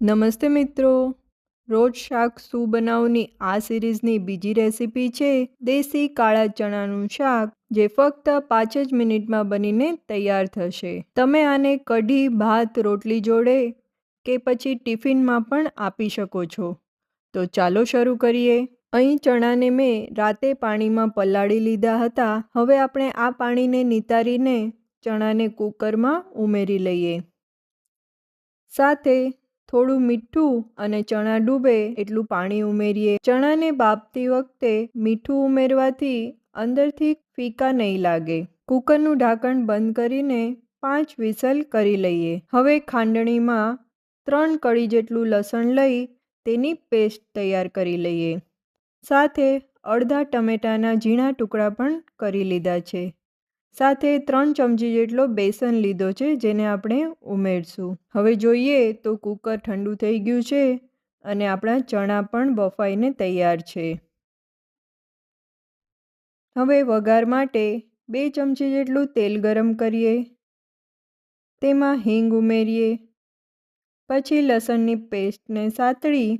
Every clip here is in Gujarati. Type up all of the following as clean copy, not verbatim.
નમસ્તે મિત્રો, રોજ શાક શું બનાવની આ સિરીઝની બીજી રેસીપી છે દેશી કાળા ચણાનું શાક, જે ફક્ત 5 જ મિનિટમાં બનીને તૈયાર થશે। તમે આને કઢી, ભાત, રોટલી જોડે કે પછી ટિફિનમાં પણ આપી શકો છો। તો ચાલો શરૂ કરીએ। અહીં ચણાને મેં રાતે પાણીમાં પલાળી લીધા હતા। હવે આપણે આ પાણીને નિતારીને ચણાને કુકરમાં ઉમેરી લઈએ। સાથે થોડું મીઠું અને ચણા ડૂબે એટલું પાણી ઉમેરીએ। ચણાને બાફતી વખતે મીઠું ઉમેરવાથી અંદરથી ફીકા નહીં લાગે। કુકરનું ઢાંકણ બંધ કરીને 5 વિસલ કરી લઈએ। હવે ખાંડણીમાં 3 કળી જેટલું લસણ લઈ તેની પેસ્ટ તૈયાર કરી લઈએ। સાથે અડધા ટમેટાના ઝીણા ટુકડા પણ કરી લીધા છે। સાથે 3 ચમચી જેટલો બેસન લીધો છે, જેને આપણે ઉમેરશું। હવે જોઈએ તો કુકર ઠંડુ થઈ ગયું છે અને આપણા ચણા પણ બફાઈને તૈયાર છે। હવે વઘાર માટે 2 ચમચી જેટલું તેલ ગરમ કરીએ। તેમાં હિંગ ઉમેરીએ। પછી લસણની પેસ્ટને સાતળી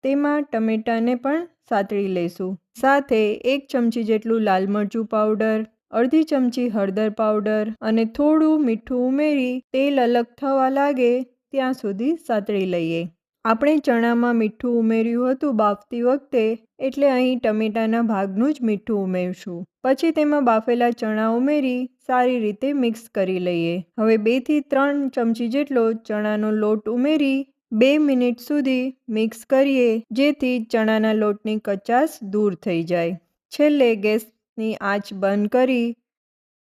તેમાં ટમેટાને પણ સાતળી લેશું। સાથે 1 ચમચી જેટલું લાલ મરચું પાવડર, અડધી ચમચી હળદર પાવડર અને થોડું મીઠું ઉમેરી તેલ અલગ થવા લાગે ત્યાં સુધી સાતળી લઈએ। આપણે ચણામાં મીઠું ઉમેર્યું હતું બાફતી વખતે, એટલે અહીં ટમેટાના ભાગનું જ મીઠું ઉમેરશું। પછી તેમાં બાફેલા ચણા ઉમેરી સારી રીતે મિક્સ કરી લઈએ। હવે 2 થી 3 ચમચી જેટલો ચણાનો લોટ ઉમેરી 2 મિનિટ સુધી મિક્સ કરીએ, જેથી ચણાના લોટની કચાશ દૂર થઈ જાય। છેલ્લે ગેસની આંચ બંધ કરી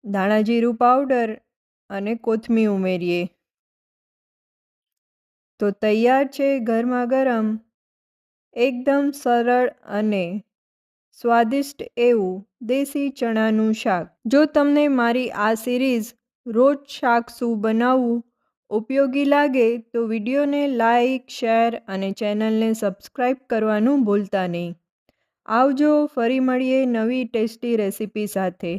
ધાણા જીરું પાવડર અને કોથમીર ઉમેરીએ। તો તૈયાર છે ગરમા ગરમ એકદમ સરળ અને સ્વાદિષ્ટ એવું દેશી ચણાનું શાક। જો તમને મારી આ સિરીઝ રોજ શાક શું બનાવવું ઉપયોગી લાગે તો વિડીયોને લાઈક, શેર અને ચેનલને સબસ્ક્રાઈબ કરવાનું ભૂલતા નહીં। આવજો, ફરી મળીએ નવી ટેસ્ટી રેસીપી સાથે।